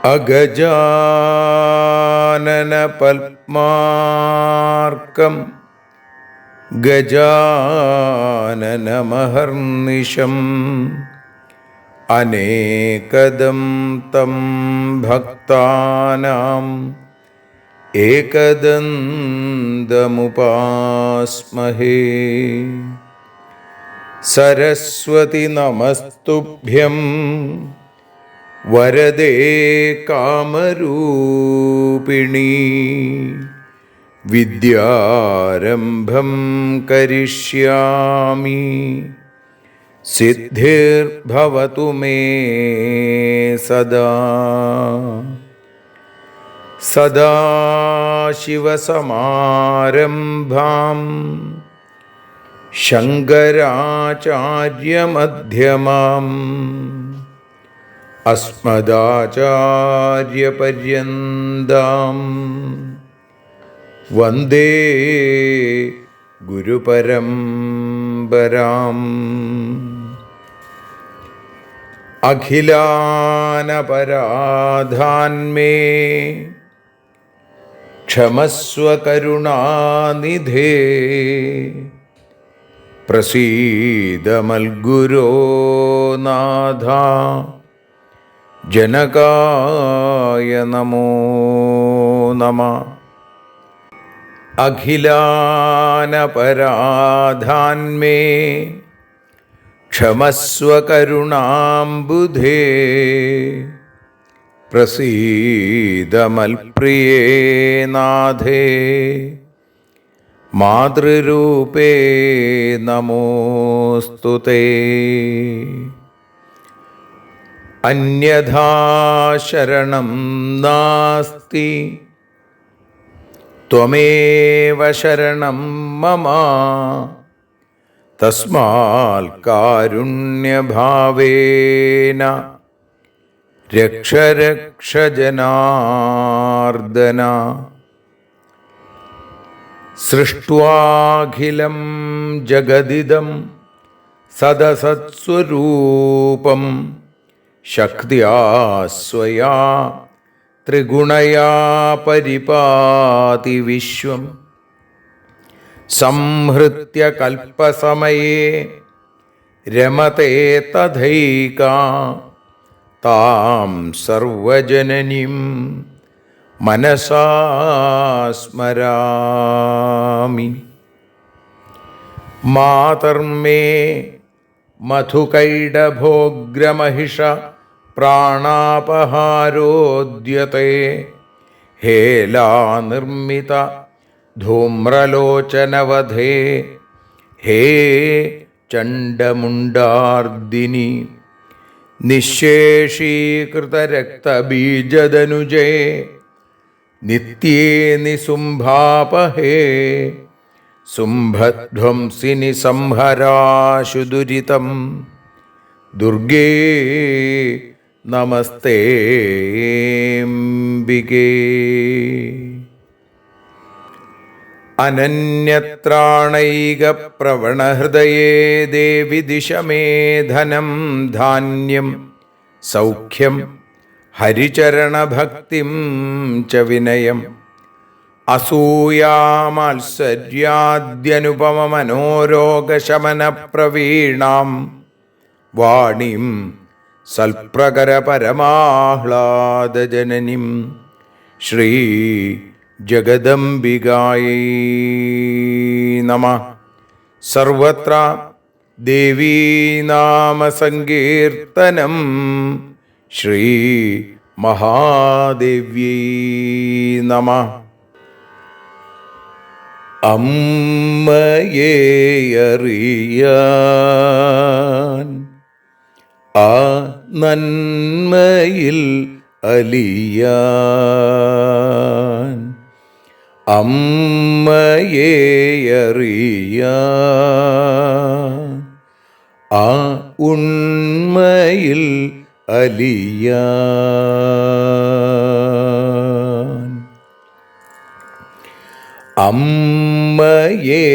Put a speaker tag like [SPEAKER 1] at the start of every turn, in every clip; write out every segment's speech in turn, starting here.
[SPEAKER 1] അഗജാനന പത്മാർക്കം ഗജാനനമഹർനിശം അനേകദം തം ഭക്താനാം ഏകദന്തമുപാസ്മഹേ. സരസ്വതി നമസ്തുഭ്യം വരദേ കാമരൂപിണീ. വിദ്യാരംഭം കരിഷ്യാമി സിദ്ധിർഭവതു മേ സദാ. സദാശിവസമാരംഭാം ശങ്കരാചാര്യമധ്യമാം അസ്മദാചാര്യപര്യന്താം വന്ദേ ഗുരുപരമ്പരാം. അഖിലാനപരാധാന്മേ ക്ഷമസ്വ കരുണാനിധേ. പ്രസീദ മൽഗുരോ നാഥ ജനകായ നമോ നമഃ. അഖിലാനപരാധാന്മേ ക്ഷമസ്വ കരുണാംബുധേ. പ്രസീദ മൽപ്രിയേ നാഥേ മാതൃരൂപേ നമോസ്തുതേ. അന്യഥാ ശരണം നാസ്തി ത്വമേവ ശരണം മമ. തസ്മാൽ കാരുണ്യഭാവേന രക്ഷ രക്ഷ ജനാർദ്ദന. സൃഷ്ട്വാഖിലം ജഗദിദം സദസത്സ്വരൂപം ശക്തിയാ സ്വയാ ത്രിഗുണയാ പരിപാതി വിശ്വം. സംഹൃത്യ കൽപ്പസമയേ രമതേ തഥൈകാ. താം സർവജനനീം മനസാ സ്മരാമി. മാതർമേ മധുകൈടഭോഗ്രമഹിഷ പ്രാണാപഹാരോദ്യത്തെ. ഹേലാനിർമ്മിത ധൂമ്രലോചനവധേ. ഹേ ചണ്ഡമുണ്ഡാർദിനി. നിശേഷീകൃതരക്തബീജദനുജേ നിത്യേ നിസുംഭാപഹേ. സുംഭധ്വംസിനി സംഹരാശു ദുരിതം. ദുർഗേ നമസ്തേംബികേ. അനന്യത്രാണൈകപ്രവണഹൃദയേ ദേവി ദിശ മേ ധനം ധാന്യം സൗഖ്യം ഹരിചരണഭക്തിം ച വിനയം. അസൂയാമാത്സര്യാദ്യനുപമമനോരോഗശമനപ്രവീണാം വാണീം സൽപ്രകരപരമാഹ്ലാദജനനീം ശ്രീ ജഗദംബികായൈ നമഃ. സർവത്ര ദേവീനാമസങ്കീർത്തനം ശ്രീ മഹാദേവ്യൈ നമഃ. അമ്മയെ അറിയാൻ ആ നന്മയിൽ അലിയാൻ, അമ്മയെ അറിയാൻ ആ ഉണ്മയിൽ അലിയാൻ, അമ്മയെ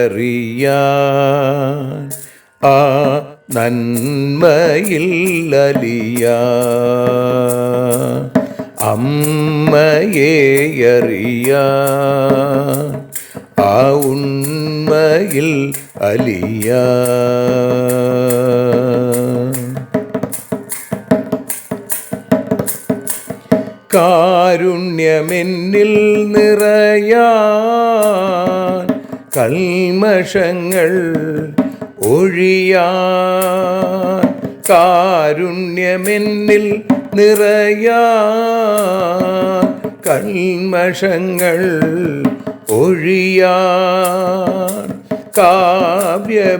[SPEAKER 1] അറിയാൻ ആ നന്മയിൽ അലിയാൻ, അമ്മയെ അറിയാൻ ആ ഉണ്മയിൽ അലിയാൻ. കാരുണ്യമെന്നിൽ നിറയാൻ, കൽമഷങ്ങൾ ഒഴിയാൻ, കാരുണ്യമെന്നിൽ നിറയാൻ, കൽമഷങ്ങൾ ഒഴിയാൻ, കാവ്യഭംഗിയുണരാൻ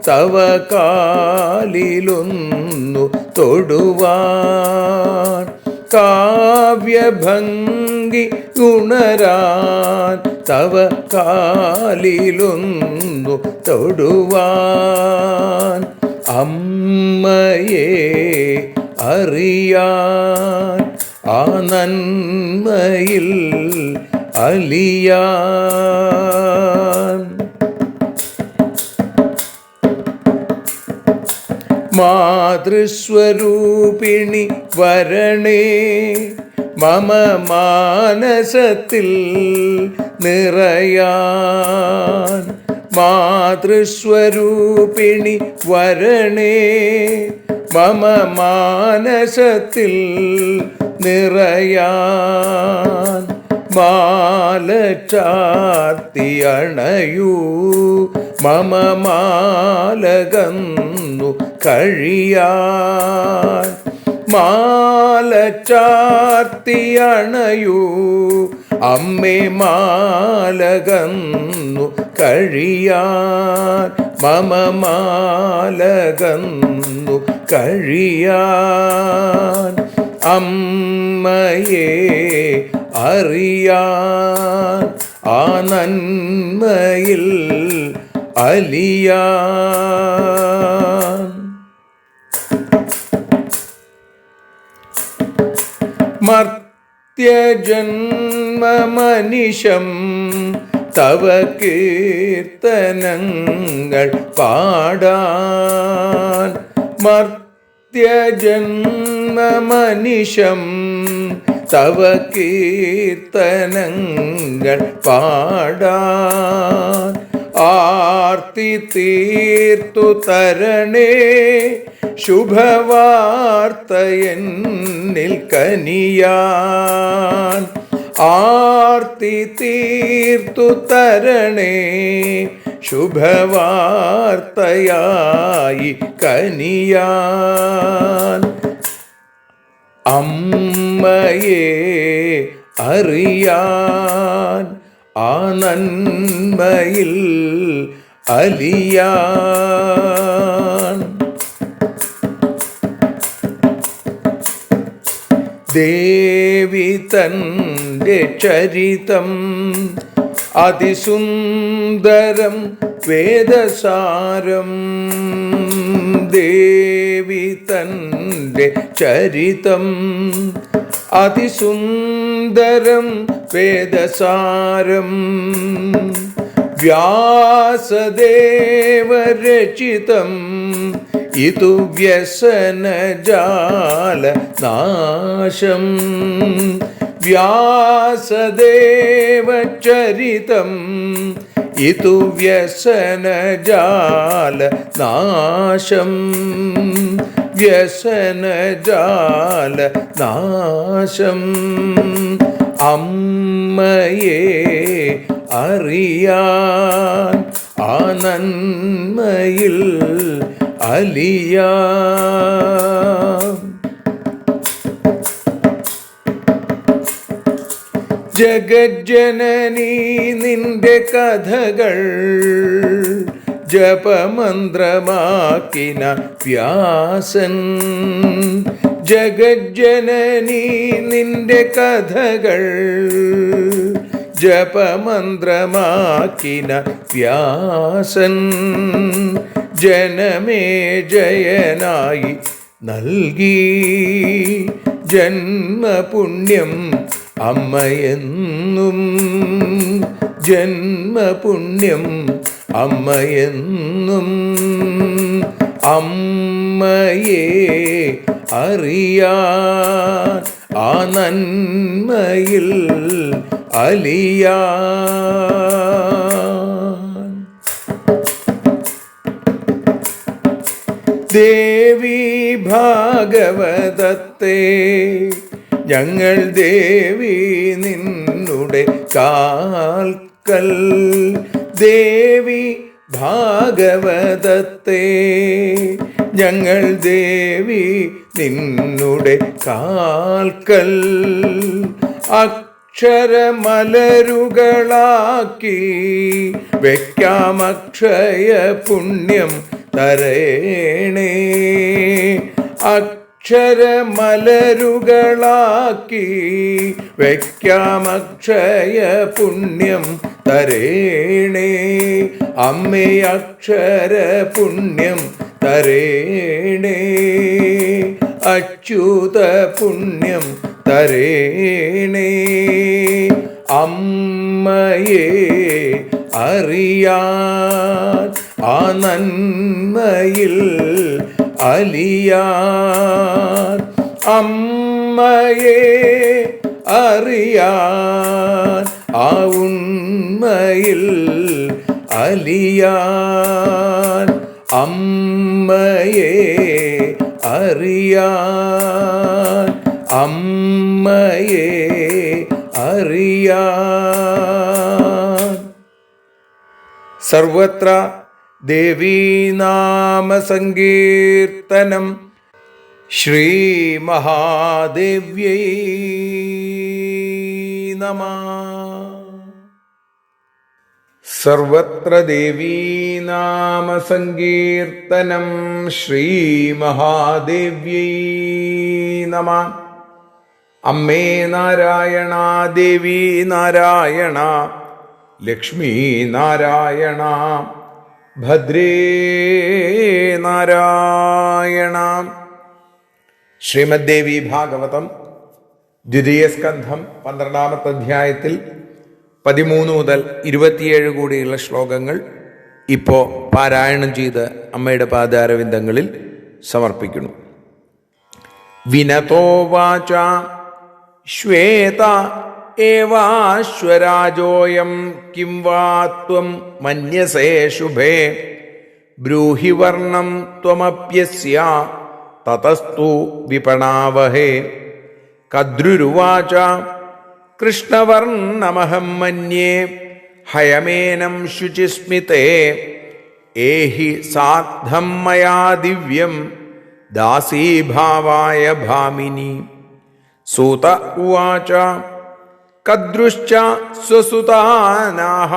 [SPEAKER 1] തവ കാലിലൊന്നു തൊടുവാൻ, കാവ്യഭംഗി ഉണരാൻ തവ കാലിലൊന്നു തൊടുവാൻ, അമ്മയെ അറിയാൻ ആ നന്മയിൽ അലിയാൻ. മാതൃസ്വരൂപിണി വരണേ മമ മാനസത്തിൽ നിറയാൻ, മാതൃസ്വരൂപിണി വരണേ മമ മാനസത്തിൽ നിറയാൻ, മാല ചാർത്തി അണയൂ മമ മാലകന്നു കഴിയാൻ, മാല ചാർത്തി അണയൂ അമ്മേ മാലകന്നു കഴിയാൻ, മമ മാലകന്നു കഴിയാൻ, അമ്മയെ അറിയാൻ ആ നന്മയിൽ അലിയാൻ. മർത്യജന്മമനിശം തവ കീർത്തനങ്ങൾ പാടാൻ, മർത്യജന്മമനിശം തവ കീർത്തനങ്ങൾ പാടാൻ, ആർത്തി തീർത്തു തരണേ ശുഭവാർത്തയെന്നിൽ കനിയാൻ, ആർത്തി തീർത്തു തരണേ ശുഭവാർത്തയായി കനിയാൻ, അമ്മയെ അറിയാൻ ആ നന്മയിൽ അലിയാൻ. ദേവി തൻ്റെ ചരിതം അതിസുന്ദരം വേദസാരം, ദേവി തൻ്റെ ചരിതം അതിസുന്ദരം വേദസാരം, വ്യാസദേവരചിതം ഇതു വ്യസനജാല നാശം, വ്യാസദേവചരിതം ഇതു വ്യസനജാല നാശം, വ്യസനജാല നാശം, അമ്മയെ അറിയാൻ ആ നന്മയിൽ അലിയാൻ. ജഗജ്ജനനീ നിന്റെ കഥകൾ ജപമന്ത്രമാക്കിന വ്യാസൻ. ജഗജ്ജനനീ നിന്റെ കഥകൾ ജപമന്ത്രമാക്കിന വ്യാസൻ. ജനമേ ജയനായി നൽകി ജന്മപുണ്യം അമ്മയെന്നും. ജന്മപുണ്യം അമ്മയെന്നും. അമ്മയെ അറിയാൻ ആ നന്മയിൽ അലിയാൻ. ദേവി ഭാഗവതത്തെ ഞങ്ങൾ ദേവി നിന്നുടെ കാൽക്കൽ. ദേവി ഭാഗവതത്തെ ഞങ്ങൾ ദേവി നിന്നുടെ കാൽക്കൽ. അക്ഷരമലരുകളാക്കി വയ്ക്കാം അക്ഷയ പുണ്യം തരേണേ. അക്ഷരമലരുകളാക്കി വയ്ക്കാം അക്ഷയ പുണ്യം തരേണേ. അമ്മേ അക്ഷര പുണ്യം തരേണേ. അച്യുത പുണ്യം തരേണേ. അമ്മയെ അറിയാൻ ആ നന്മയിൽ അലിയാൻ. അമ്മയെ അറിയാൻ ആ ഉണ്മയിൽ അലിയാൻ. അമ്മയെ അറിയാൻ. അമ്മയെ അറിയാൻ. സർവത്ര ദേവീനാമസങ്കീർത്തനം. ശ്രീമഹാദേവ്യൈ നമഃ. സർവത്ര ദേവീനാമസങ്കീർത്തനം. ശ്രീമഹാദേവ്യൈ നമഃ. അമ്മേ നാരായണ, ദേവി നാരായണ, ലക്ഷ്മീ നാരായണ, ഭദ്രേ നാരായണ. ശ്രീമദ്ദേവി ഭാഗവതം ദ്വിതീയ സ്കന്ധം 12-ാമത്തെ അധ്യായത്തിൽ 13 മുതൽ 27 കൂടിയുള്ള ശ്ലോകങ്ങൾ ഇപ്പോൾ പാരായണം ചെയ്ത് അമ്മയുടെ പാദാരവിന്ദങ്ങളിൽ സമർപ്പിക്കുന്നു. വിനതോ വാച ശ്വേത ഏവാശ്വരാജോയം കിം വാ ത്വം മന്യസേ ശുഭേ ബ്രൂഹി വർണ്ണം ത്വമപ്യസ്യ തതസ്തു വിപണാവഹേ. കദ്രുരുവാച കൃഷ്ണവർണ്ണമഹം മന്യേ ഹയമേനം ശുചിസ്മിതേ ഏഹി സാദ്ധം മയാ ദിവ്യം ദാസീഭാവായ ഭാമിനി. സൂത ഉവാച കദ്രുശ്ച സ്വസുതാനാഹ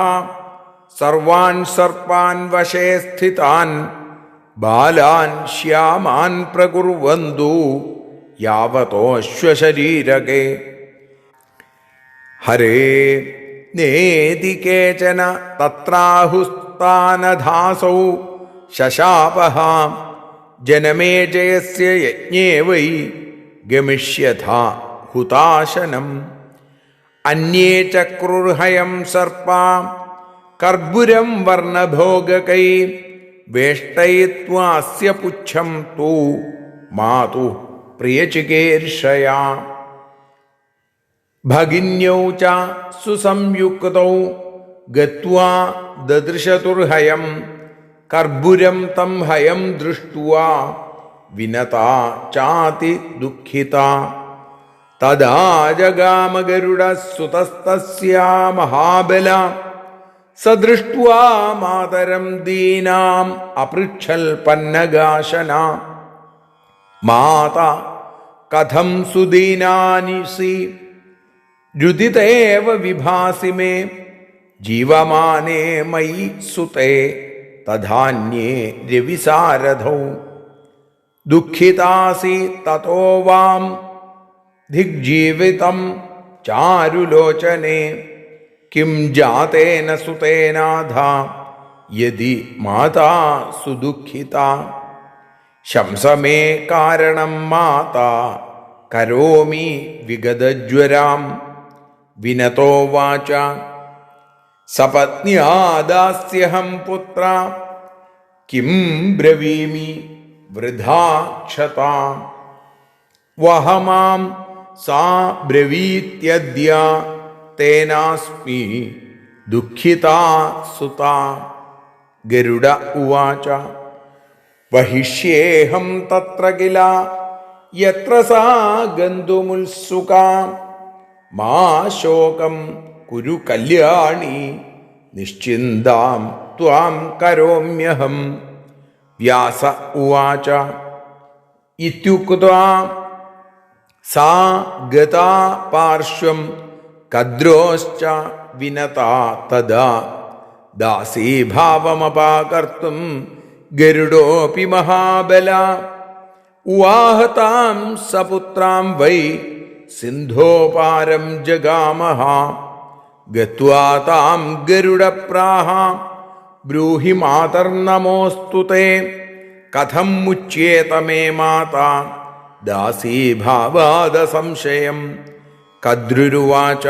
[SPEAKER 1] സർവാൻ സർപ്പാൻ വശേ സ്ഥിതാൻ ബാലാൻ ശ്യാമാൻ പ്രകുർവന്തു യാവതോശ്വശരീരകേ. ഹരേ നേതി കേചന തത്രാഹുസ്ഥാനധാസൗ ശശാപഃ ജനമേജയസ്യ യജ്ഞേ വൈ ഗമിഷ്യഥാ ഹുതാശനം. അന്യേ ചക്രുർഹയം സർപ്പാ കർപ്പുരം വർണ്ണഭോഗകൈ വേഷ്ടയിത്വാസ്യ പുച്ഛം തു മാതു പ്രിയചികീർഷയാ. ഭഗിന്യൗ ച സുസംയുക്തൗ ഗത്വാ ദദൃശതുർഹയം കർപ്പുരം തം ഹയം ദൃഷ്ട്വാ വിനതാ ചാതി ദുഃഖിതാ. തദാ ജഗാമ ഗരുഡസുതസ്തസ്യാ മഹാബല സ ദൃഷ്ട്വാ മാതരം ദീനാം അപൃച്ഛൽ പന്നഗാശന. മാതാ കഥം സുദീനാനി സി രുദിതേവ വിഭാസി മേ ജീവമാനേ മയി സുതേ തഥാന്യേ രവിസാരഥൗ ദുഃഖിതാസി തതോ വാം ധിഗ്ജീവിതം ചാരുലോചനേ കിം ജാതേന സുതേനാഥ യദി മാതാ സുദുഃഖിത ശംസമേ കാരണം മാതാ കരോമി വിഗതജ്വരാം വിനതോ വാച സപത്ന്യാദാസ്യഹം പുത്ര കിം ബ്രവീമി വൃഥാ ക്ഷതാം വഹമാം സാ ബ്രവീത്യദ്യ തേനാസ്മി ദുഃഖിതാ സുതാ ഗരുഡ ഉവാച വഹിഷ്യേഹം തത്ര കില യത്ര സാ ഗന്തുമുത്സുകാ മാ ശോകം കുരു കല്യാണി നിശ്ചിന്താം ത്വാം കരോമ്യഹം വ്യാസ ഉവാച ഇത്യുക്ത്വാ സാ ഗതാ പാർശ്വം കദ്രോശ്ച വിനതാ തദാ ദാസീഭാവമപാകർത്തും ഗരുഡോപി മഹാബല ഉവാഹതാം സപുത്രാം വൈ സിന്ധോപാരം ജഗാമഹ ഗത്വാ താം ഗരുഡപ്രാഹ ബ്രൂഹി മാതർനമോസ്തു തേ കഥം മുച്യേത മേ മാതാ ദാസീഭാവാദ സംശയം കദ്രുരുവാച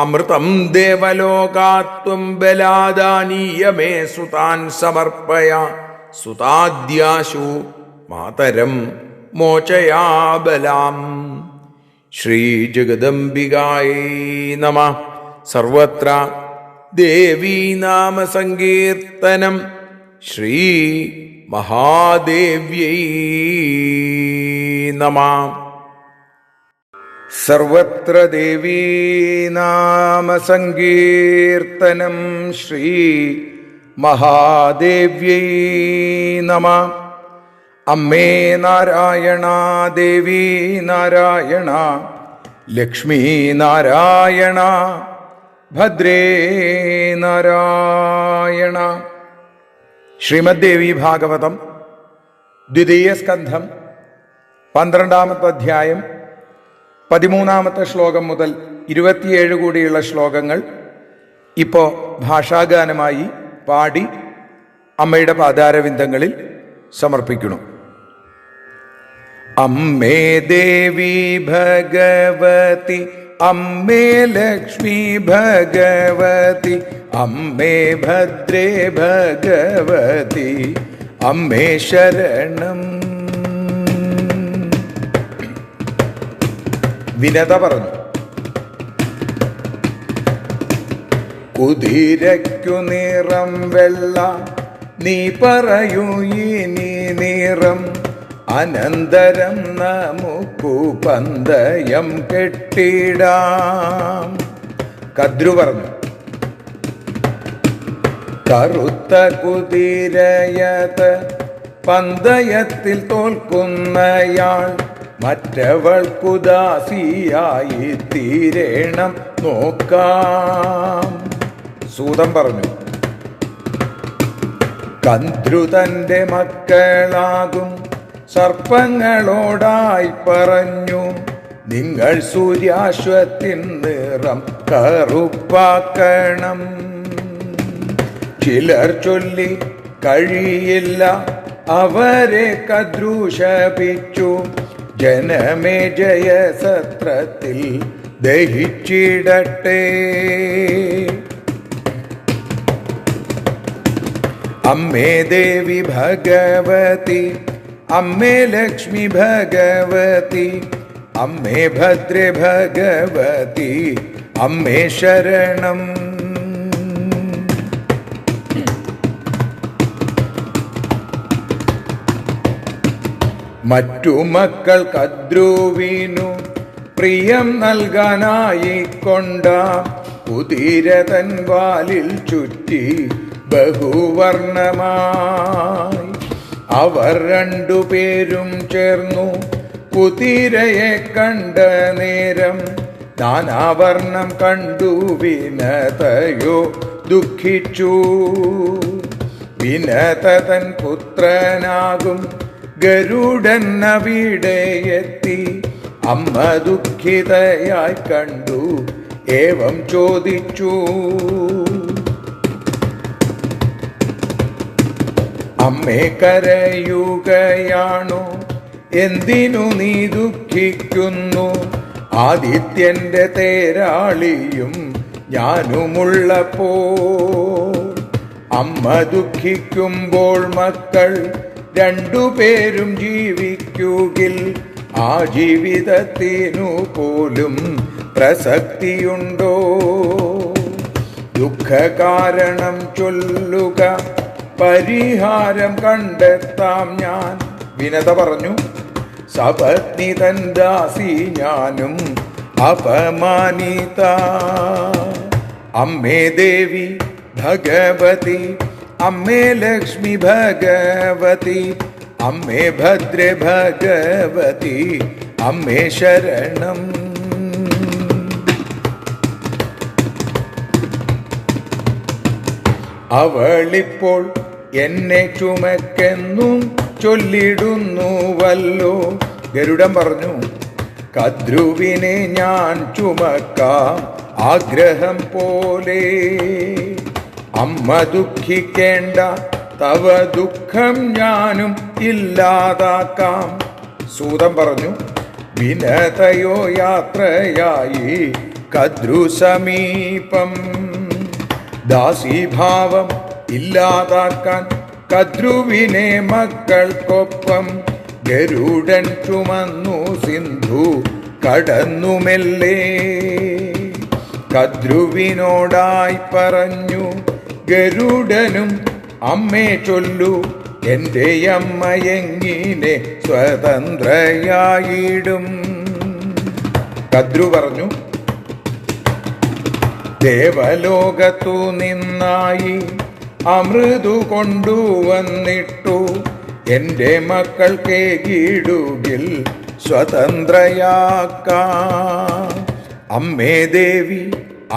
[SPEAKER 1] അമൃതം ദേവലോകാത്വം ബലാദാനീയ മേ സുതാൻ സമർപ്പയ സുതാദ്യാശു മാതരം മോചയാബലാം. ശ്രീജഗദംബികായൈ നമഃ. സർവത്ര ദേവീ നാമ സങ്കീർത്തനം. ശ്രീ മഹാദേവ്യൈ നമഃ. സർവത്ര ദേവീ നാമ സങ്കീർത്തനം. ശ്രീ മഹാദേവ്യൈ നമഃ. അമ്മേ നാരായണ, ദേവീ നാരായണ, ലക്ഷ്മീ നാരായണ, ഭദ്രേ നാരായണ. ശ്രീമദ്ദേവി ഭാഗവതം ദ്വിതീയ സ്കന്ധം 12-ാമത്തെ അധ്യായം 13-ാമത്തെ ശ്ലോകം മുതൽ 27 കൂടിയുള്ള ശ്ലോകങ്ങൾ ഇപ്പോൾ ഭാഷാഗാനമായി പാടി അമ്മയുടെ പാദാരവിന്ദങ്ങളിൽ സമർപ്പിക്കുന്നു. അമ്മേ ദേവി ഭഗവതി, അമ്മേ ലക്ഷ്മി ഭഗവതി, അമ്മേ ഭദ്രേ ഭഗവതി, അമ്മേ ശരണം. വിനത പറഞ്ഞു. കുതിരയ്ക്കു നിറം വെള്ള, നീ പറയൂ ഇനി നിറം, അനന്തരം നമുക്കു പന്തയം കെട്ടിടാം. കദ്രു പറഞ്ഞു. കറുത്ത കുതിരയത് പന്തയത്തിൽ തോൽക്കുന്നയാൾ മറ്റവൾക്കു ദാസിയായി തീരേണം നോക്കാം. സൂതൻ പറഞ്ഞു. കദ്രു തന്റെ മക്കളാകും സർപ്പങ്ങളോടായി പറഞ്ഞു, നിങ്ങൾ സൂര്യാശ്വത്തിൻ നിറം കറുപ്പാക്കണം. ചിലർ ചൊല്ലി കഴിയില്ല, അവരെ കദ്രു ശപിച്ചു, ജനമേ ജയസത്രത്തിൽ ദഹിച്ചിടട്ടെ. അമ്മേ ദേവി ഭഗവതി, അമ്മേ ലക്ഷ്മി ഭഗവതി, അമ്മേ ഭദ്രേ ഭഗവതി, അമ്മേ ശരണം. മറ്റു മക്കൾ കദ്രുവിനു പ്രിയം നൽകാനായി കൊണ്ട കുതിര തൻ വാലിൽ ചുറ്റി ബഹുവർണമായി അവർ രണ്ടുപേരും ചേർന്നു കുതിരയെ കണ്ട നേരം നാനാവർണം കണ്ടു വിനതയോ ദുഃഖിച്ചു. വിനതൻ പുത്രനാകും ഗരുഡൻ അവിടെയെത്തി അമ്മ ദുഃഖിതയായി കണ്ടു ഏവം ചോദിച്ചു. അമ്മേ കരയുകയാണോ, എന്തിനു നീ ദുഃഖിക്കുന്നു? ആദിത്യന്റെ തേരാളിയും ഞാനുമുള്ളപ്പോൾ അമ്മ ദുഃഖിക്കുമ്പോൾ മക്കൾ രണ്ടുപേരും ജീവിക്കുകിൽ ആ ജീവിതത്തിനു പോലും പ്രസക്തിയുണ്ടോ? ദുഃഖകാരണം ചൊല്ലുക, പരിഹാരം കണ്ടെത്താം ഞാൻ. വിനത പറഞ്ഞു, സപത്നി തൻ ദാസി ഞാനും അപമാനിത. അമ്മേ ദേവി ഭഗവതി, അമ്മേ ലക്ഷ്മി ഭഗവതി, അമ്മേ ഭദ്രേ ഭഗവതി, അമ്മേ ശരണം. അവളിപ്പോൾ എന്നെ ചുമക്കെന്നും ചൊല്ലിടുന്നുവല്ലോ. ഗരുഡൻ പറഞ്ഞു, കദ്രുവിനെ ഞാൻ ചുമക്കാം ആഗ്രഹം പോലെ. അമ്മ ദുഃഖിക്കേണ്ട, തവ ദുഃഖം ഞാനും ഇല്ലാതാക്കാം. സൂതൻ പറഞ്ഞു, വിനതയോ യാത്രയായി കദ്രു സമീപം. ദാസീഭാവം ഇല്ലാതാക്കാൻ കദ്രുവിനെ മക്കൾക്കൊപ്പം ഗരുഡൻ ചുമന്നു സിന്ധു കടന്നുമെല്ലേ. കദ്രുവിനോടായി പറഞ്ഞു ഗരുഡനും, അമ്മേ ചൊല്ലു, എൻ്റെ അമ്മ എങ്ങിനെ സ്വതന്ത്രയായിടും. കദ്രു പറഞ്ഞു, ദേവലോകത്തു നിന്നായി അമൃതു കൊണ്ടുവന്നിട്ടു എൻ്റെ മക്കൾക്ക് കീടുകിൽ സ്വതന്ത്രയാക്കാം. അമ്മേ ദേവി,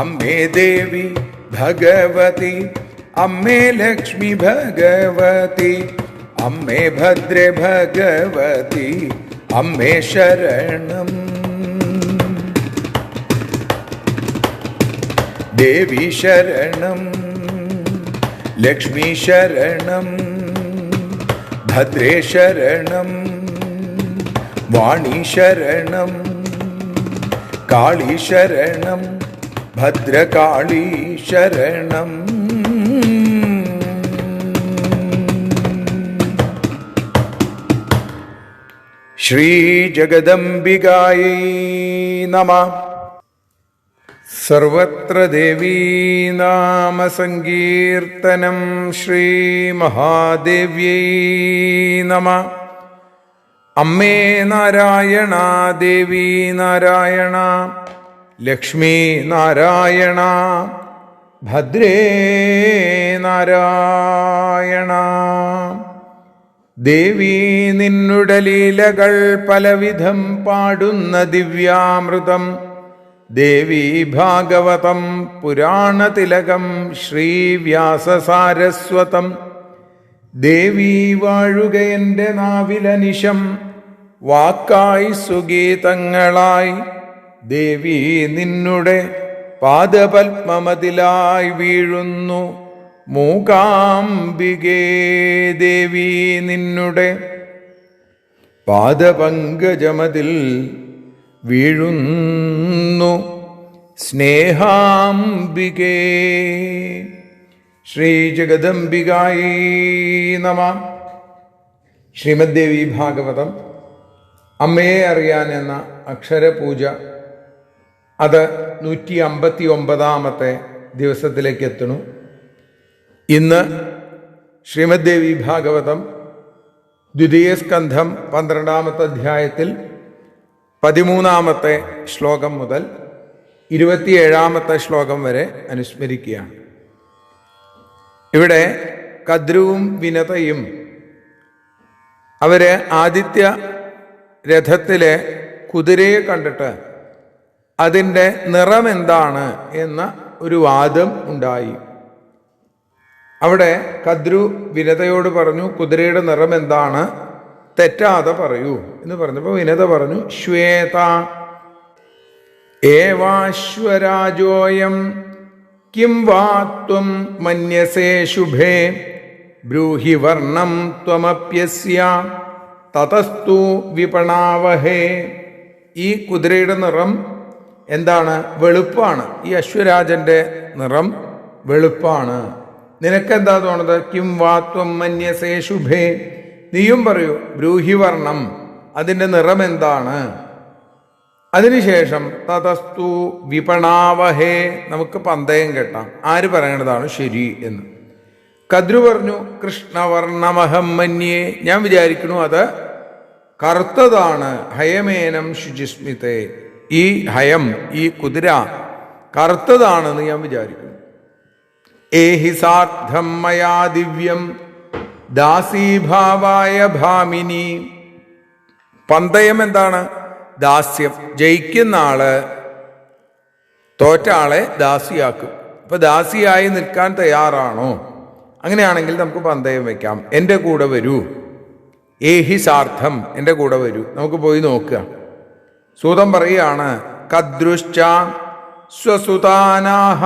[SPEAKER 1] അമ്മേ ദേവി ഭഗവതി, അമ്മേ ലക്ഷ്മി ഭഗവതി, അമ്മേ ഭദ്രേ ഭഗവതി, അമ്മേ ശരണം. ദേവി ശരണം, ലക്ഷ്മി ശരണം, ഭദ്രേ ശരണം, വാണി ശരണം, കാളി ശരണം, ഭദ്രകാളി ശരണം. ശ്രീ ജഗദംബികായൈ നമഃ. സർവത്ര ദേവീ നാമ സങ്കീർത്തനം. ശ്രീ മഹാദേവ്യൈ നമഃ. അമ്മേ നാരായണ, ദേവി നാരായണ, ലക്ഷ്മി നാരായണ, ഭദ്രേ നാരായണ. ദേവി നിന്നുടെ ലീലകൾ പലവിധം പാടുന്ന ദിവ്യാമൃതം. ദേവി ഭാഗവതം പുരാണതിലകം ശ്രീവ്യാസസാരസ്വതം. ദേവി വാഴുക എൻ്റെ നാവിലനിശം, വാക്കായി സുഗീതങ്ങളായി. ദേവി നിന്നുടെ പാദപത്മമതിലായി വീഴുന്നു മൂകാംബികേ. ദേവി നിന്നുടെ പാദപങ്കജമതിൽ വീഴുന്നു സ്നേഹാംബികേ. ശ്രീ ജഗദംബികായൈ നമഃ. ശ്രീമദ് ദേവി ഭാഗവതം അമ്മയെ അറിയാൻ എന്ന അക്ഷരപൂജ, അത് 159 ദിവസത്തിലേക്ക് എത്തുന്നു. ഇന്ന് ശ്രീമദ് ദേവി ഭാഗവതം ദ്വിതീയ സ്കന്ധം 12 അധ്യായത്തിൽ 13 ശ്ലോകം മുതൽ 27 ശ്ലോകം വരെ അനുസ്മരിക്കുകയാണ്. ഇവിടെ കദ്രുവും വിനതയും അവര് ആദിത്യ രഥത്തിലെ കുതിരയെ കണ്ടിട്ട് അതിൻ്റെ നിറം എന്താണ് എന്ന ഒരു വാദം ഉണ്ടായി. അവിടെ കദ്രു വിനതയോട് പറഞ്ഞു, കുതിരയുടെ നിറം എന്താണ്, തെറ്റാതെ പറയൂ എന്ന് പറഞ്ഞപ്പോൾ വിനത പറഞ്ഞു, ശ്വേത ഏവാശ്വരാജോയം കിം വാ ത്വം മന്യസേ ശുഭേ ബ്രൂഹി വർണ്ണം ത്വമപ്യസ്യ തതസ്തു വിപണാവഹേ. ഈ കുതിരയുടെ നിറം എന്താണ്? വെളുപ്പാണ്. ഈ അശ്വരാജന്റെ നിറം വെളുപ്പാണ്. നിനക്കെന്താ തോന്നുന്നത്? കിം വാ ത്വം മന്യസേ ശുഭേ, നീയും പറയൂ. ബ്രൂഹി വർണ്ണം, അതിൻ്റെ നിറം എന്താണ്? അതിനുശേഷം തതസ്തു വിപണാവഹേ, നമുക്ക് പന്തയം കെട്ടാം, ആര് പറയണതാണ് ശരി എന്ന്. കദ്രു പറഞ്ഞു, കൃഷ്ണവർണ്ണമഹം മന്യേ, ഞാൻ വിചാരിക്കുന്നു അത് കറുത്തതാണ്. ഹയമേനം ശുചിസ്മിതേ, ഈ ഹയം, ഈ കുതിര കറുത്തതാണെന്ന് ഞാൻ വിചാരിക്കുന്നു. ഏഹി സാർത്ഥം മയാ ദിവ്യം ദാസീഭാവായ ഭാമിനി. പന്തയം എന്താണ്? ദാസ്യം. ജയിക്കുന്ന ആള് തോറ്റ ആളെ ദാസിയാക്കും. അപ്പൊ ദാസിയായി നിൽക്കാൻ തയ്യാറാണോ? അങ്ങനെയാണെങ്കിൽ നമുക്ക് പന്തയം വെക്കാം. എൻ്റെ കൂടെ വരൂ. ഏഹി സാർത്ഥം, എൻ്റെ കൂടെ വരൂ, നമുക്ക് പോയി നോക്കുക. സൂതം പറയുകയാണ്, കദ്രുശ്ച സ്വസുതാനാഹ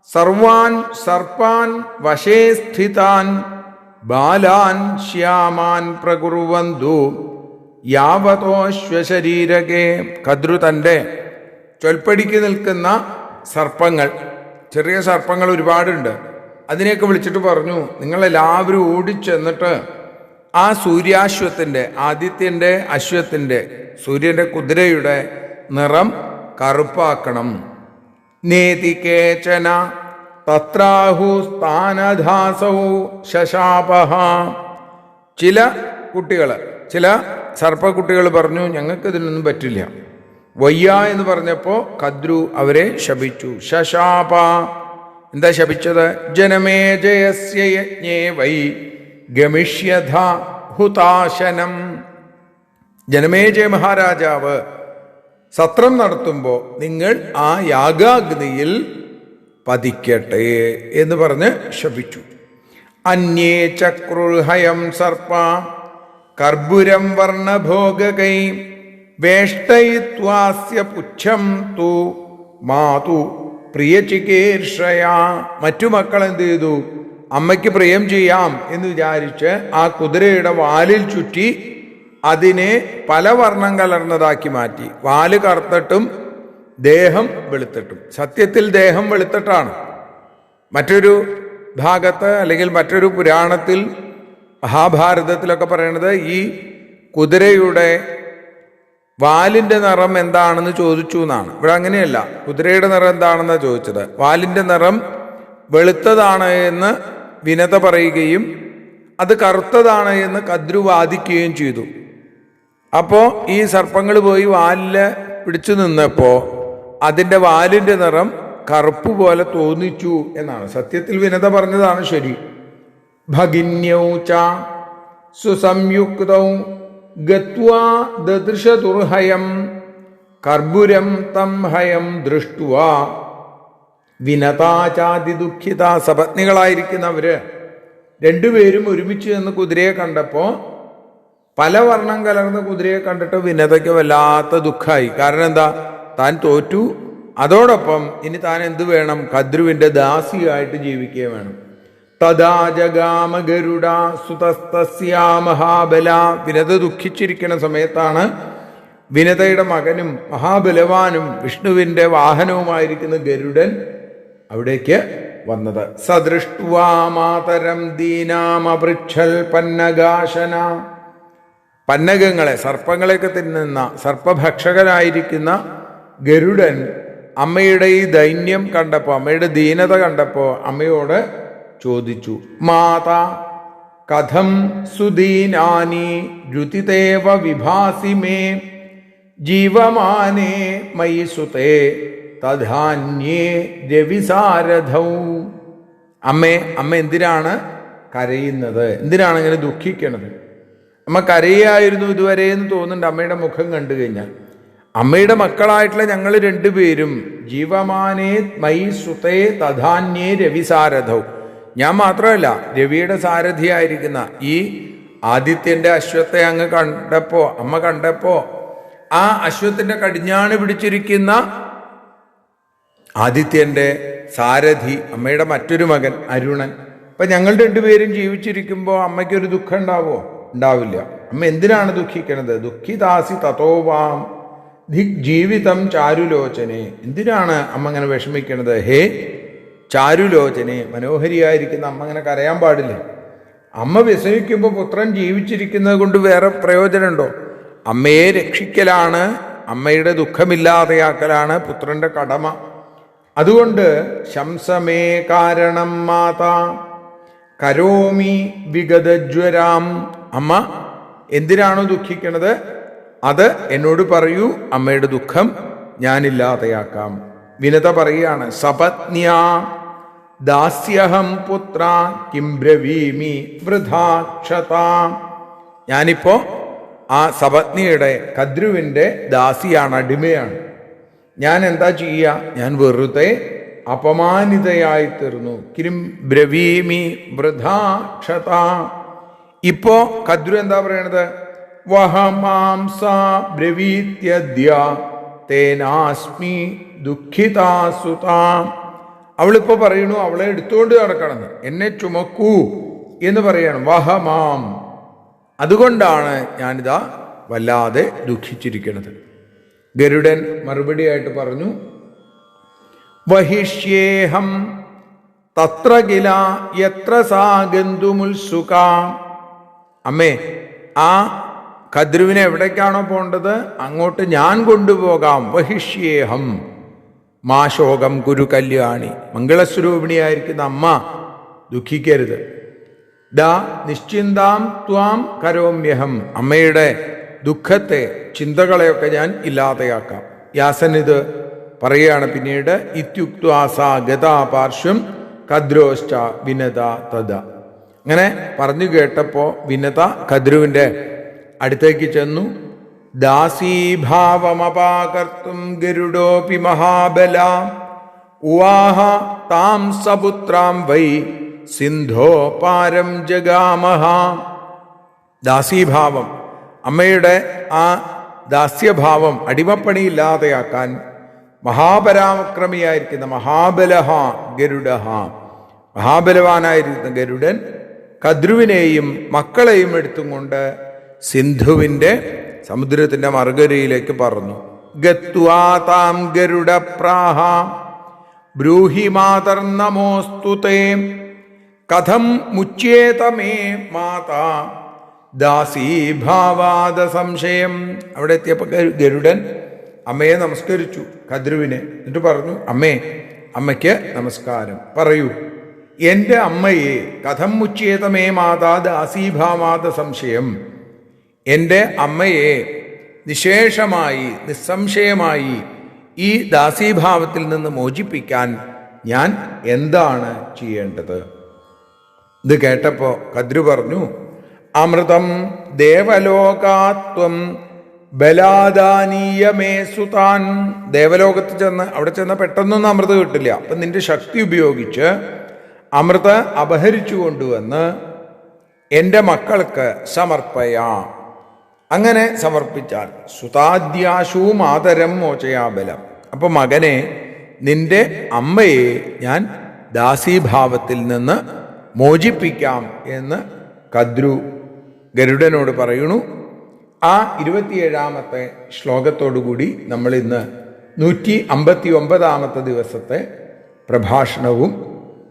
[SPEAKER 1] സർവാൻ സർപ്പാൻ വശേ സ്ഥിതാൻ ബാലാൻ ശ്യാമാൻ പ്രകുർവന്തു യാവതോശ്വശരീരകേ. കദ്രു തൻ്റെ ചൊൽപ്പടിക്ക് നിൽക്കുന്ന സർപ്പങ്ങൾ, ചെറിയ സർപ്പങ്ങൾ ഒരുപാടുണ്ട്, അതിനെയൊക്കെ വിളിച്ചിട്ട് പറഞ്ഞു, നിങ്ങളെല്ലാവരും ഓടിച്ചെന്നിട്ട് ആ സൂര്യാശ്വത്തിൻ്റെ, ആദിത്യൻ്റെ അശ്വത്തിൻ്റെ, സൂര്യൻ്റെ കുതിരയുടെ നിറം കറുപ്പാക്കണം. നേതി കേചന തത്രാഹു സ്ഥാനധാസൗ ശശാപഹ. ചില കുട്ടികൾ, ചില സർപ്പക്കുട്ടികൾ പറഞ്ഞു, ഞങ്ങൾക്ക് ഇതിനൊന്നും പറ്റില്ല, വയ്യ എന്ന് പറഞ്ഞപ്പോൾ കദ്രു അവരെ ശപിച്ചു. ശശാപ, എന്താ ശപിച്ചത്? ജനമേജയസ്യ യജ്ഞേ വൈ ഗമിഷ്യഥ ഹുതാശനം. ജനമേജയ മഹാരാജാവ് സത്രം നടത്തുമ്പോൾ നിങ്ങൾ ആ യാഗാഗ്നിയിൽ പതിക്കട്ടെ എന്ന് പറഞ്ഞ് ശപിച്ചു. അന്യേ ചക്രുർഹയം സർപ്പ കർപ്പുരം വർണ്ണഭോഗകൈ വേഷ്ടയിത്വാസ്യ പുച്ഛം തു മാതു പ്രിയചികീർഷയാ. മറ്റു മക്കൾ എന്ത് ചെയ്തു? അമ്മയ്ക്ക് പ്രിയം ചെയ്യാം എന്ന് വിചാരിച്ച് ആ കുതിരയുടെ വാലിൽ ചുറ്റി അതിനെ പല വർണ്ണം കലർന്നതാക്കി മാറ്റി. വാല് കറുത്തിട്ടും ദേഹം വെളുത്തിട്ടും. സത്യത്തിൽ ദേഹം വെളുത്തിട്ടാണ്. മറ്റൊരു ഭാഗത്ത് അല്ലെങ്കിൽ മറ്റൊരു പുരാണത്തിൽ, മഹാഭാരതത്തിലൊക്കെ പറയണത് ഈ കുതിരയുടെ വാലിൻ്റെ നിറം എന്താണെന്ന് ചോദിച്ചു എന്നാണ്. ഇവിടെ അങ്ങനെയല്ല, കുതിരയുടെ നിറം എന്താണെന്നാണ് ചോദിച്ചത്. വാലിൻ്റെ നിറം വെളുത്തതാണ് എന്ന് വിനത പറയുകയും അത് കറുത്തതാണ് എന്ന് കദ്രു വാദിക്കുകയും ചെയ്തു. അപ്പോൾ ഈ സർപ്പങ്ങൾ പോയി വാലില് പിടിച്ചു നിന്നപ്പോൾ അതിൻ്റെ വാലിൻ്റെ നിറം കറുപ്പ് പോലെ തോന്നിച്ചു എന്നാണ്. സത്യത്തിൽ വിനത പറഞ്ഞതാണ് ശരി. ഭഗിന്യൗ ച സുസംയുക്തൗ ഗത്വാ ദദൃശ ദുർഹയം കർപ്പുരം തം ഹയം ദൃഷ്ടുവാ വിനതാചാതി ദുഃഖിത. സപത്നികളായിരിക്കുന്നവര് രണ്ടുപേരും ഒരുമിച്ച് നിന്ന് കുതിരയെ കണ്ടപ്പോൾ പല വർണ്ണം കലർന്ന കുതിരയെ കണ്ടിട്ട് വിനതയ്ക്ക് വല്ലാത്ത ദുഃഖമായി. കാരണം എന്താ? താൻ തോറ്റു. അതോടൊപ്പം ഇനി താൻ എന്ത് വേണം? കദ്രുവിൻ്റെ ദാസിയായിട്ട് ജീവിക്കുകയും വേണം. തദാ ജഗാമ ഗരുഡ സുതസ്തസ്യാ മഹാബല. വിനത ദുഃഖിച്ചിരിക്കുന്ന സമയത്താണ് വിനതയുടെ മകനും മഹാബലവാനും വിഷ്ണുവിൻ്റെ വാഹനവുമായിരിക്കുന്ന ഗരുഡൻ അവിടേക്ക് വന്നത്. സദൃഷ്ട്വാ മാതരം ദീനാമപൃച്ഛൽ പന്നഗാശന. പന്നകങ്ങളെ, സർപ്പങ്ങളെയൊക്കെ തിന്നുന്ന സർപ്പഭക്ഷകനായിരിക്കുന്ന ഗരുഡൻ അമ്മയുടെ ഈ ദൈന്യം കണ്ടപ്പോൾ, അമ്മയുടെ ദീനത കണ്ടപ്പോൾ അമ്മയോട് ചോദിച്ചു, മാതാ കഥം സുദീനാനി രുതിതേവ വിഭാസി മേ ജീവമാനേ മയി സുതേ തധാന്യേ രവിസാരഥൗ. അമ്മ എന്തിനാണ് കരയുന്നത്? എന്തിനാണ് ഇങ്ങനെ ദുഃഖിക്കണത്? അമ്മ കരയായിരുന്നു ഇതുവരെ എന്ന് തോന്നുന്നുണ്ട് അമ്മയുടെ മുഖം കണ്ടു കഴിഞ്ഞാൽ. അമ്മയുടെ മക്കളായിട്ടുള്ള ഞങ്ങൾ രണ്ടുപേരും ജീവമാനേ മൈ സുതേ തഥാന്യേ രവിസാരഥവും, ഞാൻ മാത്രമല്ല രവിയുടെ സാരഥിയായിരിക്കുന്ന ഈ ആദിത്യന്റെ അശ്വത്തെ അങ്ങ് അമ്മ കണ്ടപ്പോ ആ അശ്വത്തിന്റെ കടിഞ്ഞാണ് പിടിച്ചിരിക്കുന്ന ആദിത്യന്റെ സാരഥി അമ്മയുടെ മറ്റൊരു മകൻ അരുണൻ. അപ്പൊ ഞങ്ങൾ രണ്ടുപേരും ജീവിച്ചിരിക്കുമ്പോൾ അമ്മയ്ക്കൊരു ദുഃഖം ഉണ്ടാവോ? ഉണ്ടാവില്ല. അമ്മ എന്തിനാണ് ദുഃഖിക്കണത്? ദുഃഖിതാസി തതോവാം ധിക് ജീവിതം ചാരുലോചനെ. എന്തിനാണ് അമ്മ അങ്ങനെ വിഷമിക്കണത്? ഹേ ചാരുലോചനെ, മനോഹരിയായിരിക്കുന്ന അമ്മ അങ്ങനെ കരയാൻ പാടില്ല. അമ്മ വ്യസനിക്കുമ്പോൾ പുത്രൻ ജീവിച്ചിരിക്കുന്നത് കൊണ്ട് വേറെ പ്രയോജനമുണ്ടോ? അമ്മയെ രക്ഷിക്കലാണ്, അമ്മയുടെ ദുഃഖമില്ലാതെയാക്കലാണ് പുത്രന്റെ കടമ. അതുകൊണ്ട് ശംസമേ കാരണം മാതാ കരോമി വിഗതജ്വരാം. അമ്മ എന്തിനാണോ ദുഃഖിക്കണത് അത് എന്നോട് പറയൂ, അമ്മയുടെ ദുഃഖം ഞാനില്ലാതെയാക്കാം. വിനത പറയുകയാണ്, സപത്ന്യാ ദാസ്യഹം പുത്ര കിം ബ്രവീമി വൃഥാക്ഷതാ. ഞാനിപ്പോ ആ സപത്നിയുടെ കദ്രുവിൻ്റെ ദാസിയാണ്, അടിമയാണ്. ഞാൻ എന്താ ചെയ്യുക? ഞാൻ വെറുതെ അപമാനിതയായി തീർന്നു. കിം ബ്രവീമി വൃഥാക്ഷതാ. ഇപ്പോ കദ്രു എന്താ പറയണത്? വഹമാംസ ബ്രവീത്യദ്യ തേനാസ്മി ദുഃഖിതാസുതാം. അവളിപ്പോ പറയണു അവളെ എടുത്തുകൊണ്ട് നടക്കണമെന്ന്, എന്നെ ചുമക്കൂ എന്ന് പറയണം. വഹമാം, അതുകൊണ്ടാണ് ഞാനിതാ വല്ലാതെ ദുഃഖിച്ചിരിക്കുന്നത്. ഗരുഡൻ മറുപടിയായിട്ട് പറഞ്ഞു, വഹിഷ്യേഹം തത്ര കില യത്ര സാ ഗന്തുമുത്സുക. അമ്മേ, ആ കദ്രുവിനെ എവിടേക്കാണോ പോണ്ടത് അങ്ങോട്ട് ഞാൻ കൊണ്ടുപോകാം. വഹിഷ്യേഹം മാ ശോകം കുരു കല്യാണി. മംഗളസ്വരൂപിണിയായിരിക്കുന്ന അമ്മ ദുഃഖിക്കരുത്. ദാ നിശ്ചിന്താം ത്വാം കരോമ്യഹം. അമ്മയുടെ ദുഃഖത്തെ, ചിന്തകളെയൊക്കെ ഞാൻ ഇല്ലാതെയാക്കാം. വ്യാസൻ ഇത് പറയുകയാണ് പിന്നീട്. ഇത്യുക്ത്വാസ ഗതാ പാർശ്വം കദ്രോശ്ച വിനത തദ. അങ്ങനെ പറഞ്ഞു കേട്ടപ്പോ വിനത കദ്രുവിൻ്റെ അടുത്തേക്ക് ചെന്നു. ദാസീഭാവമപാകർത്തും ഗരുഡോപി മഹാബല ഉവാഹ താം സപുത്രാം വൈ സിന്ധോ പാരം ജഗാമഹ. ദാസീഭാവം, അമ്മയുടെ ആ ദാസ്യഭാവം, അടിമപ്പണിയില്ലാതെയാക്കാൻ മഹാപരാക്രമിയായിരിക്കുന്ന മഹാബലഹ ഗരുഡഹ, മഹാബലവാനായിരിക്കുന്ന ഗരുഡൻ കദ്രുവിനെയും മക്കളെയും എടുത്തും കൊണ്ട് സിന്ധുവിൻ്റെ സമുദ്രത്തിൻ്റെ മറുകരയിലേക്ക് പറന്നു. ഗത്വാ താം ഗരുഡ പ്രാഹ ബ്രൂഹി മാതർ നമോസ്തുതേ കഥം മുച്യേത മേ മാതാ ദാസീഭാവാദ സംശയം. അവിടെ എത്തിയപ്പോൾ ഗരുഡൻ അമ്മയെ നമസ്കരിച്ചു, കദ്രുവിനെ. എന്നിട്ട് പറഞ്ഞു, അമ്മേ, അമ്മയ്ക്ക് നമസ്കാരം. പറയൂ, എൻ്റെ അമ്മയെ കഥം മുച്യേത മേ മാതാ ദാസീഭാവാദ സംശയം. എൻ്റെ അമ്മയെ നിശേഷമായി, നിസ്സംശയമായി ഈ ദാസീഭാവത്തിൽ നിന്ന് മോചിപ്പിക്കാൻ ഞാൻ എന്താണ് ചെയ്യേണ്ടത്? ഇത് കേട്ടപ്പോൾ കദ്രു പറഞ്ഞു, അമൃതം ദേവലോകാത്വം ബലാദാനീയമേ സുതാൻ. ദേവലോകത്ത് ചെന്ന് അവിടെ ചെന്ന് പെട്ടെന്നൊന്നും അമൃത് കിട്ടില്ല. അപ്പം നിന്റെ ശക്തി ഉപയോഗിച്ച് അമൃത അപഹരിച്ചു കൊണ്ടുവന്ന് എൻ്റെ മക്കൾക്ക് സമർപ്പയാം. അങ്ങനെ സമർപ്പിച്ചാൽ സുതാദ്യാശു മാതരം മോചയാബലം. അപ്പൊ മകനെ, നിന്റെ അമ്മയെ ഞാൻ ദാസീഭാവത്തിൽ നിന്ന് മോചിപ്പിക്കാം എന്ന് കദ്രു ഗരുഡനോട് പറയണു. ആ 27ാമത്തെ ശ്ലോകത്തോടുകൂടി നമ്മൾ ഇന്ന് 159ാമത്തെ ദിവസത്തെ പ്രഭാഷണവും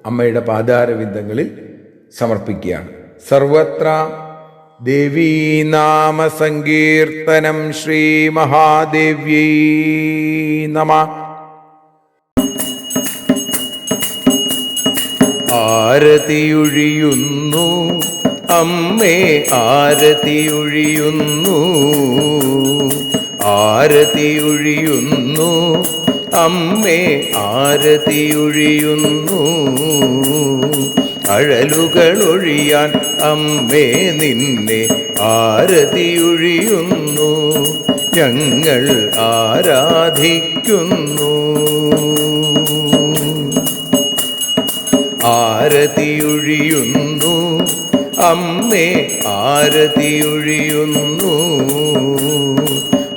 [SPEAKER 1] അമ്മയുടെ പാദാരവിന്ദങ്ങളിൽ സമർപ്പിക്കുകയാണ്. സർവത്ര ദേവീനാമ സങ്കീർത്തനം. ശ്രീ മഹാദേവ്യൈ നമഃ. ആരതിയൊഴിയുന്നു അമ്മേ, ആരതിയൊഴിയുന്നു, ആരതിയൊഴിയുന്നു അമ്മേ, ആരതിയൊഴിയുന്നു. അഴലുകളൊഴിയാൻ അമ്മേ നിന്നെ ആരതിയൊഴിയുന്നു.
[SPEAKER 2] ഞങ്ങൾ ആരാധിക്കുന്നു. ആരതിയൊഴിയുന്നു അമ്മേ, ആരതിയൊഴിയുന്നു.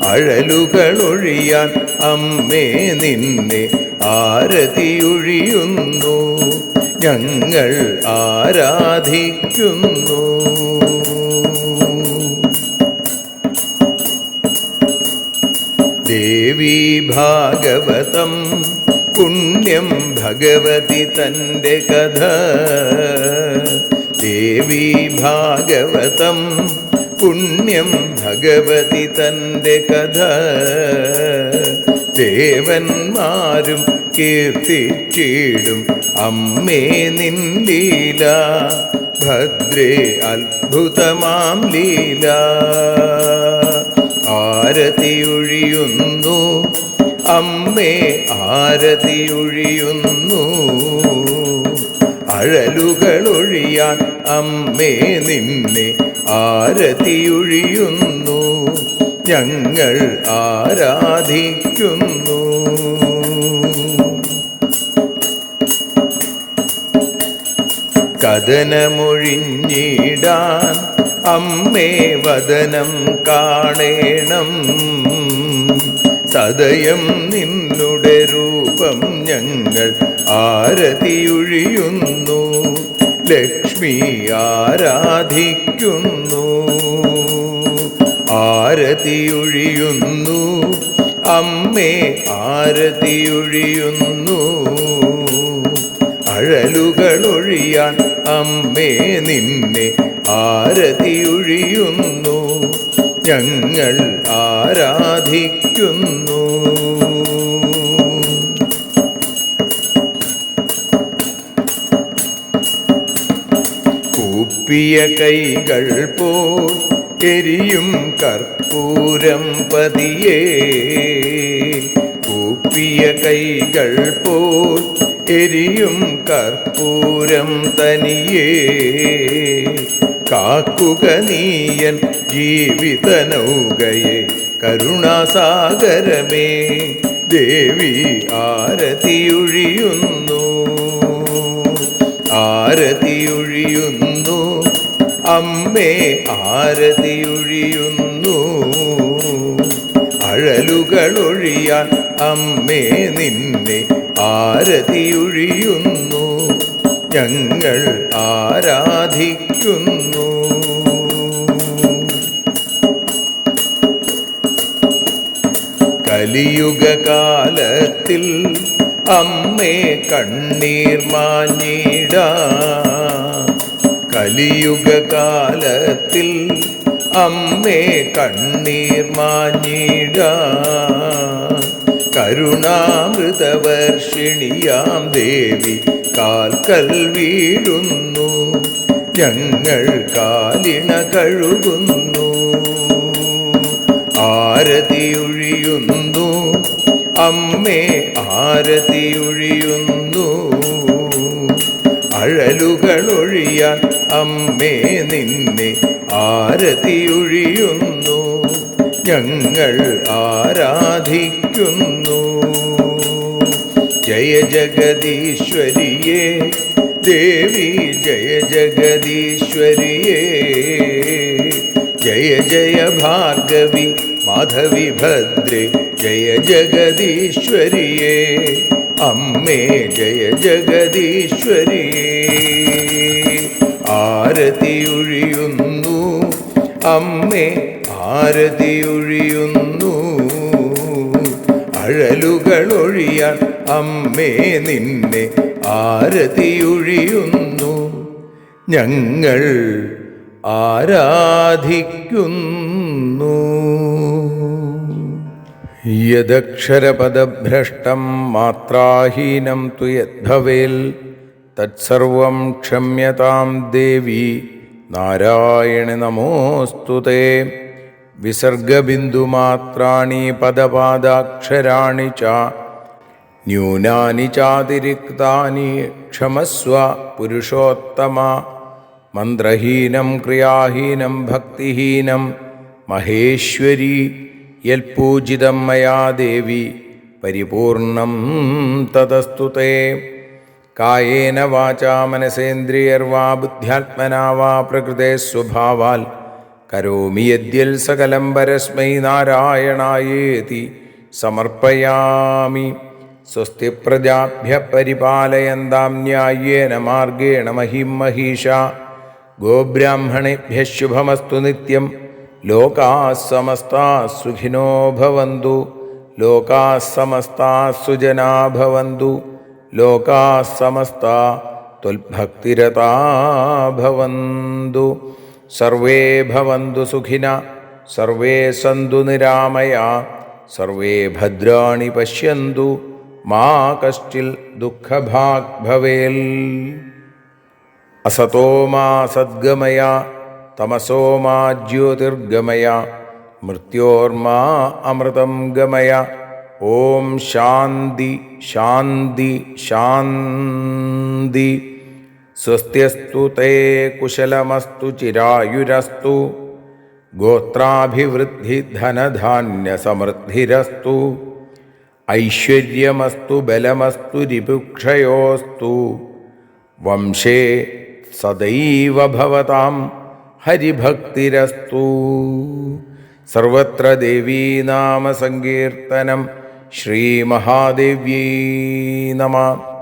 [SPEAKER 2] അഴലുകളൊഴിയാൻ അമ്മേ നിന്നെ ആരതിയൊഴിയുന്നു. ഞങ്ങൾ ആരാധിക്കുന്നു. ദേവി ഭാഗവതം പുണ്യം ഭഗവതി തൻ്റെ കഥ. ദേവി ഭാഗവതം പുണ്യം ഭഗവതി തൻ്റെ കഥ. ദേവന്മാരും കീർത്തിച്ചിടും അമ്മേ നിൻ ലീല. ഭദ്രേ അത്ഭുതമാം ലീല. ആരതിയൊഴിയുന്നു അമ്മേ, ആരതിയൊഴിയുന്നു. അഴലുകളൊഴിയാൻ അമ്മേ നിന്നെ ആരതിയൊഴിയുന്നു. ഞങ്ങൾ ആരാധിക്കുന്നു. കഥനമൊഴിഞ്ഞിടാൻ അമ്മേ വദനം കാണേണം. സദയം നിന്നുടെ രൂപം ഞങ്ങൾ ആരതിയൊഴിയുന്നു. ലക്ഷ്മി ആരാധിക്കുന്നു. ആരതിയൊഴിയുന്നു അമ്മേ, ആരതിയൊഴിയുന്നു. അഴലുകളൊഴിയാൻ അമ്മേ നിന്നെ ആരതിയൊഴിയുന്നു. ഞങ്ങൾ ആരാധിക്കുന്നു. കൂപ്പിയ കൈകൾ പോൽ എരിയും കർപ്പൂരം പതിയേ. കൂപ്പിയ കൈകൾ പോൽ എരിയും കർപ്പൂരം തനിയേ. കാക്കുക നീയൻ ജീവിത നൗകയെ കരുണാസാഗരമേ. ദേവി ആരതിയൊഴിയുന്നു. ആരതിയൊഴിയുന്നു അമ്മേ, ആരതിയൊഴിയുന്നു. അഴലുകളൊഴിയാൻ അമ്മേ നിന്നെ ആരതിയൊഴിയുന്നു. ഞങ്ങൾ ആരാധിക്കുന്നു. കലിയുഗകാലത്തിൽ അമ്മേ കണ്ണീർ മാഞ്ഞിടാ. കലിയുഗകാലത്തിൽ അമ്മേ കണ്ണീർ മാഞ്ഞിടാ. കരുണാമൃതവർഷിണിയാം ദേവി കാൽക്കൽ വീഴുന്നു. ഞങ്ങൾ കാലിണ കഴുകുന്നു. ആരതിയൊഴിയുന്നു അമ്മേ, ആരതിയൊഴിയുന്നു. അഴലുകളൊഴിയാൻ അമ്മേ നിന്നെ ആരതിയൊഴിയുന്നു. ഞങ്ങൾ ആരാധിക്കുന്നു. ജയ ജഗദീശ്വരിയേ ദേവി, ജയ ജഗദീശ്വരിയേ. ജയ ജയ ഭാർഗവി മാധവി ഭദ്രേ, ജയ ജഗദീശ്വരിയേ. അമ്മേ ജയ ജഗദീശ്വരിയേ. ആരതിയൊഴിയുന്നു അമ്മേ, ആരതിയൊഴിയുന്നു. അഴലുകളൊഴിയാൻ അമ്മേ നിന്നെ ആരതിയൊഴിയുന്നു. ഞങ്ങൾ ആരാധിക്കുന്നു. യദക്ഷരപദഭ്രഷ്ടം മാത്രാഹീനം തു യദ്ഭവേൽ തത്സർവം ക്ഷമ്യതാം ദേവി നാരായണ നമോസ്തുതേ. വിസർഗബിന്ദുമാത്രാണി പദപാദാക്ഷരാണി ച ന്യൂനാനി ചാതിരിക്താനി ക്ഷമസ്വ പുരുഷോത്തമ. മന്ത്രഹീനം ക്രിയാഹീനം ഭക്തിഹീനം മഹേശ്വരി യൽപൂജിതം മയാ ദേവി പരിപൂർണം തതസ്തു തേ. കായേന വാചാ മനസേന്ദ്രിയർവാ ബുദ്ധ്യാത്മനാ വാ പ്രകൃതേ സ്വഭാവാൽ കരോമി യദ്യൽ സകലം പരസ്മൈ നാരായണായേതി സമർപ്പയാമി. സ്വസ്തി പ്രജാഭ്യഃ പരിപാലയന്താം ന്യായേന മാർഗേണ മഹിം മഹീഷാ. ഗോബ്രാഹ്മണേഭ്യഃ ശുഭമസ്തു നിത്യം. ലോകാഃ സമസ്താഃ സുഖിനോ ഭവന്തു. ലോകാഃ സമസ്താഃ സുജനാ ഭവന്തു. ലോകാഃ സമസ്താഃ ത്വൽഭക്തിരതാ ഭവന്തു. സർവേ ഭവന്തു സുഖിനഃ. സർവേ സന്തു നിരാമയാ. സർവേ ഭദ്രാണി പശ്യന്തു. മാ കശ്ചിൽ ദുഃഖഭാഗ് ഭവേൽ. അസതോ മാ സദ്ഗമയ. തമസോ മാ ജ്യോതിർഗമയ. മൃത്യോർമാ അമൃതം ഗമയ. ഓം ശാന്തി ശാന്തി ശാന്തി. സ്വസ്ത്യസ്തു തേ കുശലമസ്തു ചിരായുരസ്തു. ഗോത്രാഭിവൃദ്ധി ധനധാന്യസമൃദ്ധിരസ്തു. ഐശ്വര്യമസ്തു ബലമസ്തു രിപുക്ഷയോസ്തു. വംശേ സദൈവ ഭവതാം ഹരിഭക്തിരസ്തു. സർവത്ര ദേവീനാമസങ്കീർത്തനം. ശ്രീമഹാദേവ്യൈ നമഃ.